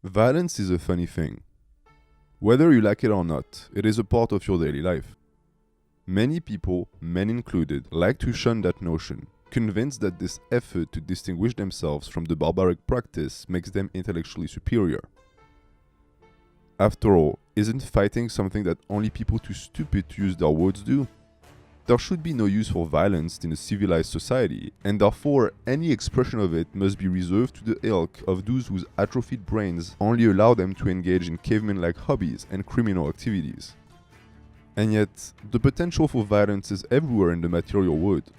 Violence is a funny thing. Whether you like it or not, it is a part of your daily life. Many people, men included, like to shun that notion, convinced that this effort to distinguish themselves from the barbaric practice makes them intellectually superior. After all, isn't fighting something that only people too stupid to use their words do? There should be no use for violence in a civilized society, and therefore any expression of it must be reserved to the ilk of those whose atrophied brains only allow them to engage in caveman-like hobbies and criminal activities. And yet, the potential for violence is everywhere in the material world.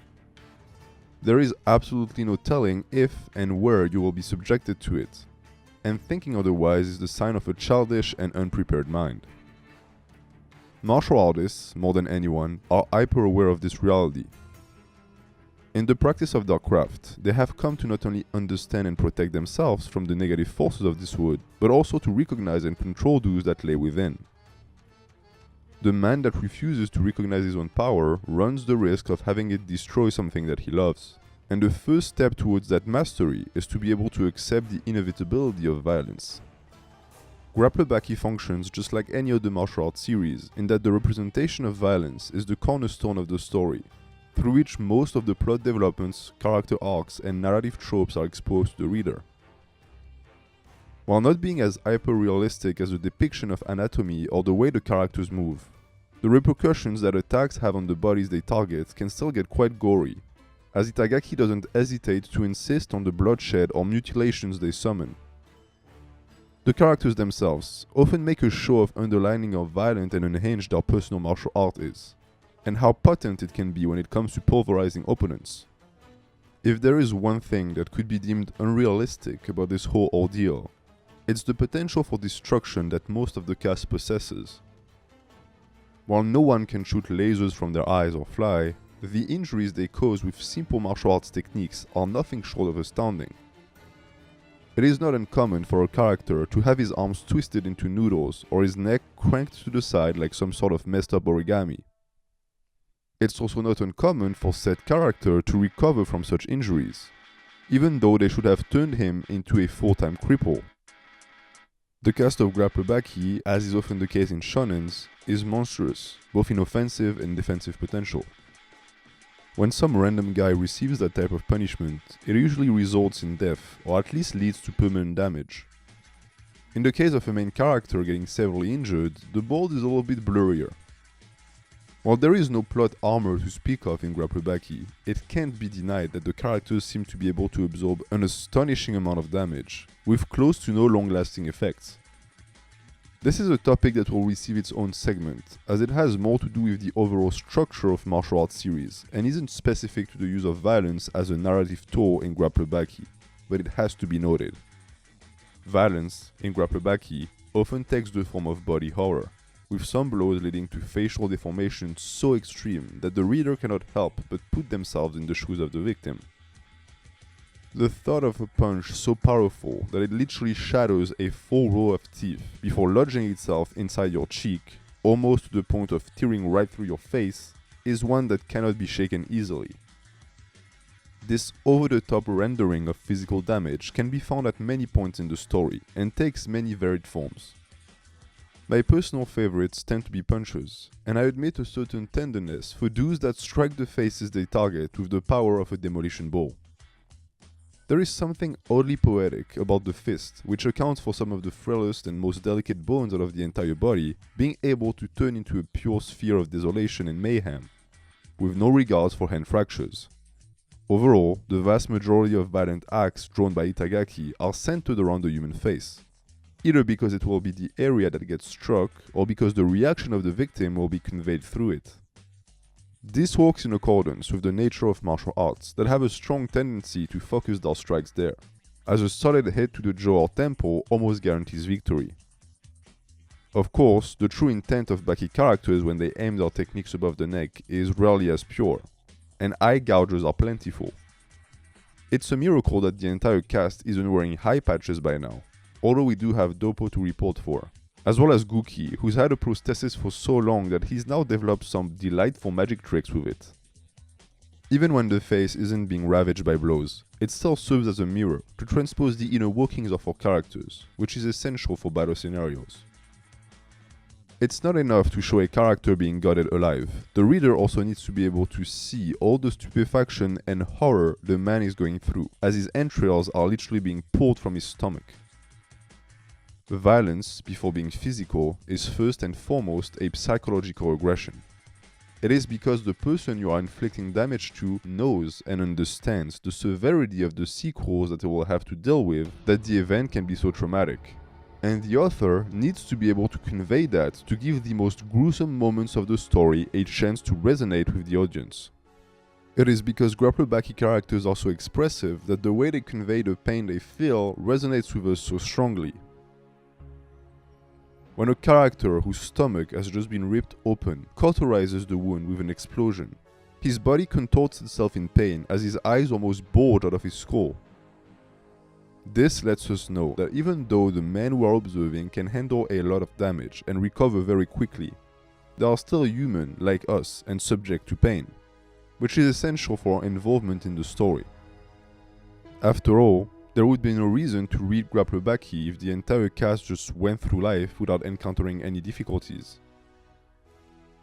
There is absolutely no telling if and where you will be subjected to it, and thinking otherwise is the sign of a childish and unprepared mind. Martial artists, more than anyone, are hyper-aware of this reality. In the practice of their craft, they have come to not only understand and protect themselves from the negative forces of this world, but also to recognize and control those that lay within. The man that refuses to recognize his own power runs the risk of having it destroy something that he loves. And the first step towards that mastery is to be able to accept the inevitability of violence. Grappler Baki functions just like any other martial arts series in that the representation of violence is the cornerstone of the story, through which most of the plot developments, character arcs, and narrative tropes are exposed to the reader. While not being as hyper-realistic as the depiction of anatomy or the way the characters move, the repercussions that attacks have on the bodies they target can still get quite gory, as Itagaki doesn't hesitate to insist on the bloodshed or mutilations they summon. The characters themselves often make a show of underlining how violent and unhinged their personal martial art is, and how potent it can be when it comes to pulverizing opponents. If there is one thing that could be deemed unrealistic about this whole ordeal, it's the potential for destruction that most of the cast possesses. While no one can shoot lasers from their eyes or fly, the injuries they cause with simple martial arts techniques are nothing short of astounding. It is not uncommon for a character to have his arms twisted into noodles or his neck cranked to the side like some sort of messed up origami. It's also not uncommon for said character to recover from such injuries, even though they should have turned him into a full-time cripple. The cast of Grappler Baki, as is often the case in shonens, is monstrous, both in offensive and defensive potential. When some random guy receives that type of punishment, it usually results in death, or at least leads to permanent damage. In the case of a main character getting severely injured, the board is a little bit blurrier. While there is no plot armor to speak of in Grappler Baki, it can't be denied that the characters seem to be able to absorb an astonishing amount of damage, with close to no long-lasting effects. This is a topic that will receive its own segment, as it has more to do with the overall structure of martial arts series, and isn't specific to the use of violence as a narrative tool in Grappler Baki, but it has to be noted. Violence, in Grappler Baki, often takes the form of body horror, with some blows leading to facial deformation so extreme that the reader cannot help but put themselves in the shoes of the victim. The thought of a punch so powerful that it literally shatters a full row of teeth before lodging itself inside your cheek, almost to the point of tearing right through your face, is one that cannot be shaken easily. This over-the-top rendering of physical damage can be found at many points in the story and takes many varied forms. My personal favorites tend to be punches, and I admit a certain tenderness for those that strike the faces they target with the power of a demolition ball. There is something oddly poetic about the fist, which accounts for some of the frailest and most delicate bones out of the entire body being able to turn into a pure sphere of desolation and mayhem, with no regards for hand fractures. Overall, the vast majority of violent acts drawn by Itagaki are centered around the human face, either because it will be the area that gets struck, or because the reaction of the victim will be conveyed through it. This works in accordance with the nature of martial arts that have a strong tendency to focus their strikes there, as a solid hit to the jaw or temple almost guarantees victory. Of course, the true intent of Baki characters when they aim their techniques above the neck is rarely as pure, and eye gougers are plentiful. It's a miracle that the entire cast isn't wearing high patches by now, although we do have Dopo to report for, as well as Guki, who's had a prosthesis for so long that he's now developed some delightful magic tricks with it. Even when the face isn't being ravaged by blows, it still serves as a mirror to transpose the inner workings of our characters, which is essential for battle scenarios. It's not enough to show a character being gutted alive. The reader also needs to be able to see all the stupefaction and horror the man is going through, as his entrails are literally being pulled from his stomach. Violence, before being physical, is first and foremost a psychological aggression. It is because the person you are inflicting damage to knows and understands the severity of the sequels that they will have to deal with that the event can be so traumatic. And the author needs to be able to convey that to give the most gruesome moments of the story a chance to resonate with the audience. It is because Grappler Baki characters are so expressive that the way they convey the pain they feel resonates with us so strongly. When a character whose stomach has just been ripped open cauterizes the wound with an explosion, his body contorts itself in pain as his eyes almost bulge out of his skull. This lets us know that even though the men we are observing can handle a lot of damage and recover very quickly, they are still human like us and subject to pain, which is essential for our involvement in the story. After all, there would be no reason to read Grappler Baki if the entire cast just went through life without encountering any difficulties.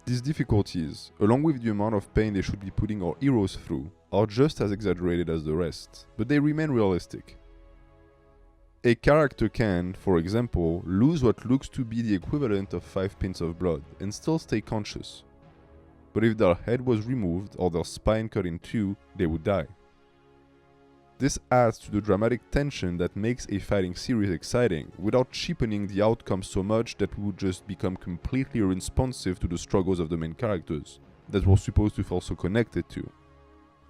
These difficulties, along with the amount of pain they should be putting our heroes through, are just as exaggerated as the rest, but they remain realistic. A character can, for example, lose what looks to be the equivalent of 5 pints of blood and still stay conscious. But if their head was removed or their spine cut in two, they would die. This adds to the dramatic tension that makes a fighting series exciting, without cheapening the outcome so much that we would just become completely unresponsive to the struggles of the main characters, that we're supposed to feel so connected to.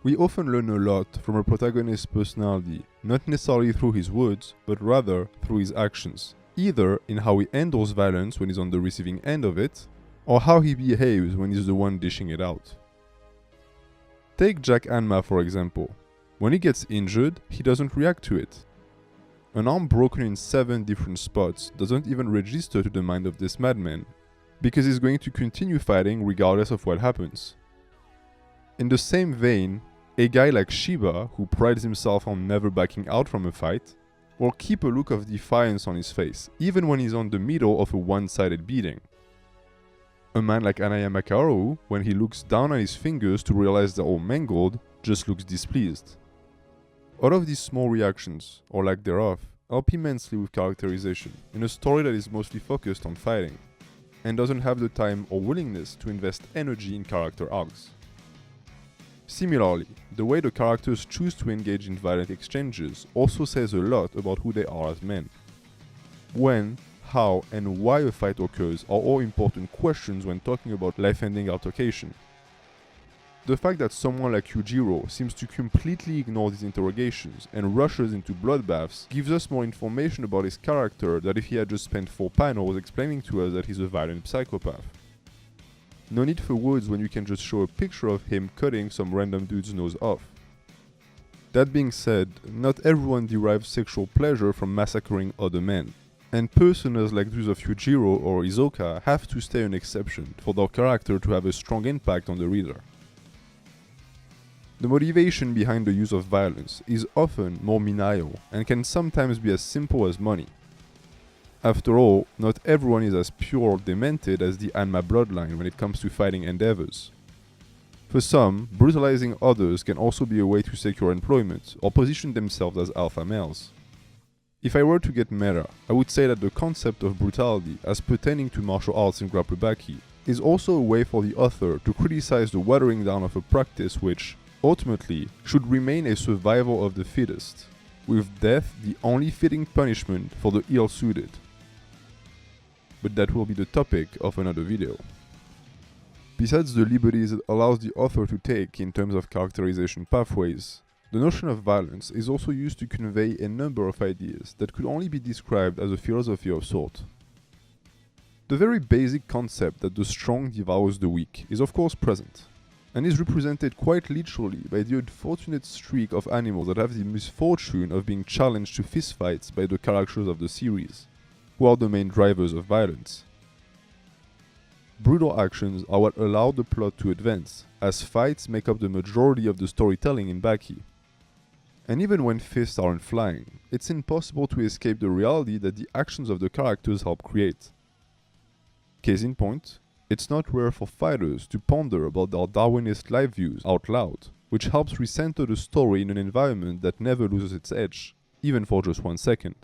We often learn a lot from a protagonist's personality, not necessarily through his words, but rather through his actions, either in how he handles violence when he's on the receiving end of it, or how he behaves when he's the one dishing it out. Take Jack Hanma for example. When he gets injured, he doesn't react to it. An arm broken in 7 different spots doesn't even register to the mind of this madman, because he's going to continue fighting regardless of what happens. In the same vein, a guy like Shiba, who prides himself on never backing out from a fight, will keep a look of defiance on his face, even when he's on the middle of a one-sided beating. A man like Anayama Kaoru, when he looks down at his fingers to realize they're all mangled, just looks displeased. All of these small reactions, or lack thereof, help immensely with characterization in a story that is mostly focused on fighting, and doesn't have the time or willingness to invest energy in character arcs. Similarly, the way the characters choose to engage in violent exchanges also says a lot about who they are as men. When, how, and why a fight occurs are all important questions when talking about life-ending altercation. The fact that someone like Yujiro seems to completely ignore these interrogations and rushes into bloodbaths gives us more information about his character than if he had just spent 4 panels explaining to us that he's a violent psychopath. No need for words when you can just show a picture of him cutting some random dude's nose off. That being said, not everyone derives sexual pleasure from massacring other men, and personas like those of Yujiro or Isoka have to stay an exception for their character to have a strong impact on the reader. The motivation behind the use of violence is often more menial and can sometimes be as simple as money. After all, not everyone is as pure or demented as the Hanma bloodline when it comes to fighting endeavors. For some, brutalizing others can also be a way to secure employment or position themselves as alpha males. If I were to get meta, I would say that the concept of brutality as pertaining to martial arts in Grappler Baki is also a way for the author to criticize the watering down of a practice which, ultimately, should remain a survival of the fittest, with death the only fitting punishment for the ill-suited. But that will be the topic of another video. Besides the liberties it allows the author to take in terms of characterization pathways, the notion of violence is also used to convey a number of ideas that could only be described as a philosophy of sort. The very basic concept that the strong devours the weak is of course present, and is represented quite literally by the unfortunate streak of animals that have the misfortune of being challenged to fistfights by the characters of the series, who are the main drivers of violence. Brutal actions are what allow the plot to advance, as fights make up the majority of the storytelling in Baki. And even when fists aren't flying, it's impossible to escape the reality that the actions of the characters help create. Case in point, it's not rare for fighters to ponder about their Darwinist life views out loud, which helps recenter the story in an environment that never loses its edge, even for just 1 second.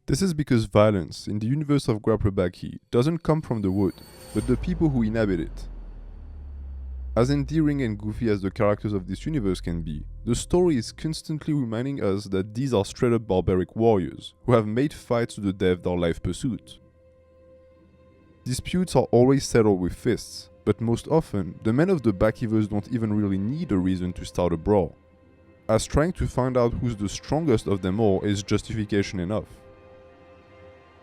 This is because violence in the universe of Grappler Baki doesn't come from the wood, but the people who inhabit it. As endearing and goofy as the characters of this universe can be, the story is constantly reminding us that these are straight-up barbaric warriors who have made fights to the death their life pursuit. Disputes are always settled with fists, but most often, the men of the Bakiverse don't even really need a reason to start a brawl, as trying to find out who's the strongest of them all is justification enough.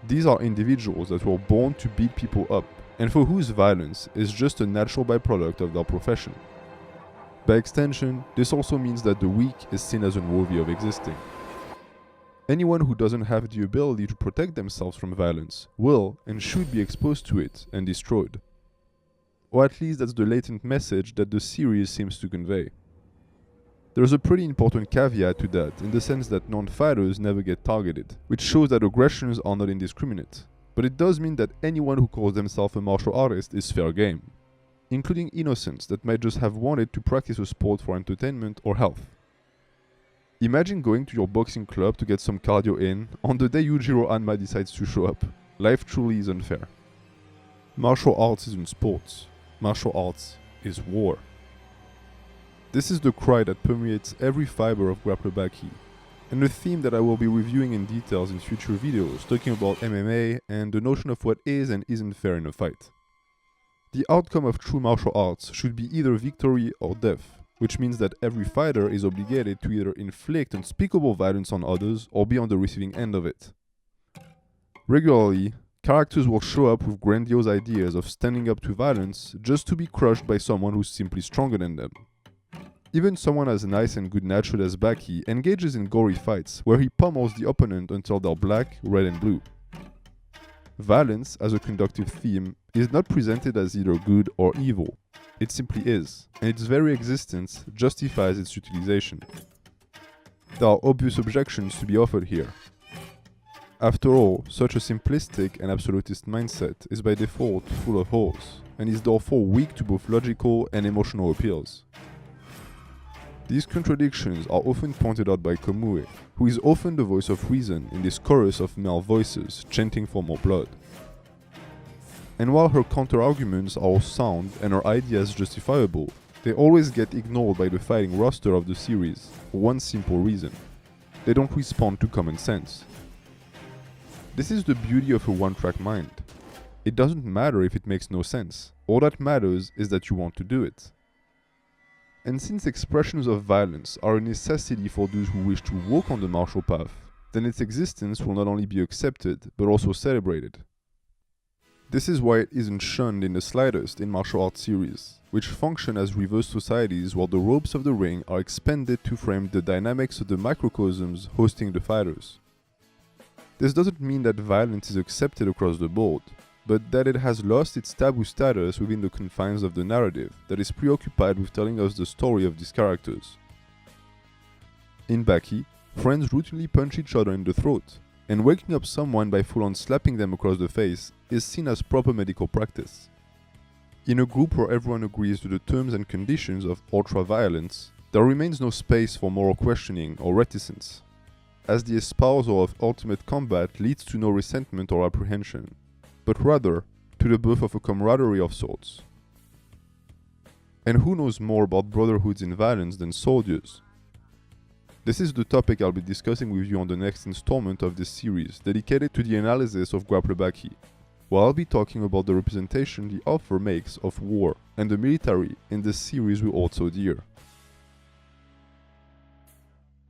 These are individuals that were born to beat people up, and for whose violence is just a natural byproduct of their profession. By extension, this also means that the weak is seen as unworthy of existing. Anyone who doesn't have the ability to protect themselves from violence will and should be exposed to it and destroyed. Or at least that's the latent message that the series seems to convey. There's a pretty important caveat to that in the sense that non-fighters never get targeted, which shows that aggressions are not indiscriminate. But it does mean that anyone who calls themselves a martial artist is fair game, including innocents that might just have wanted to practice a sport for entertainment or health. Imagine going to your boxing club to get some cardio in on the day Yujiro Hanma decides to show up. Life truly is unfair. Martial arts isn't sports. Martial arts is war. This is the cry that permeates every fiber of Grappler Baki, and a theme that I will be reviewing in details in future videos talking about MMA and the notion of what is and isn't fair in a fight. The outcome of true martial arts should be either victory or death, which means that every fighter is obligated to either inflict unspeakable violence on others or be on the receiving end of it. Regularly, characters will show up with grandiose ideas of standing up to violence just to be crushed by someone who's simply stronger than them. Even someone as nice and good-natured as Baki engages in gory fights where he pummels the opponent until they're black, red and blue. Violence, as a conductive theme, is not presented as either good or evil. It simply is, and its very existence justifies its utilization. There are obvious objections to be offered here. After all, such a simplistic and absolutist mindset is by default full of holes, and is therefore weak to both logical and emotional appeals. These contradictions are often pointed out by Komue, who is often the voice of reason in this chorus of male voices chanting for more blood. And while her counter-arguments are all sound and her ideas justifiable, they always get ignored by the fighting roster of the series for one simple reason: they don't respond to common sense. This is the beauty of a one-track mind. It doesn't matter if it makes no sense. All that matters is that you want to do it. And since expressions of violence are a necessity for those who wish to walk on the martial path, then its existence will not only be accepted, but also celebrated. This is why it isn't shunned in the slightest in martial arts series, which function as reverse societies where the ropes of the ring are expanded to frame the dynamics of the microcosms hosting the fighters. This doesn't mean that violence is accepted across the board, but that it has lost its taboo status within the confines of the narrative that is preoccupied with telling us the story of these characters. In Baki, friends routinely punch each other in the throat, and waking up someone by full-on slapping them across the face is seen as proper medical practice. In a group where everyone agrees to the terms and conditions of ultra-violence, there remains no space for moral questioning or reticence, as the espousal of ultimate combat leads to no resentment or apprehension, but rather to the birth of a camaraderie of sorts. And who knows more about brotherhoods in violence than soldiers? This is the topic I'll be discussing with you on the next installment of this series dedicated to the analysis of Grappler Baki, where I'll be talking about the representation the author makes of war and the military in this series we hold so dear.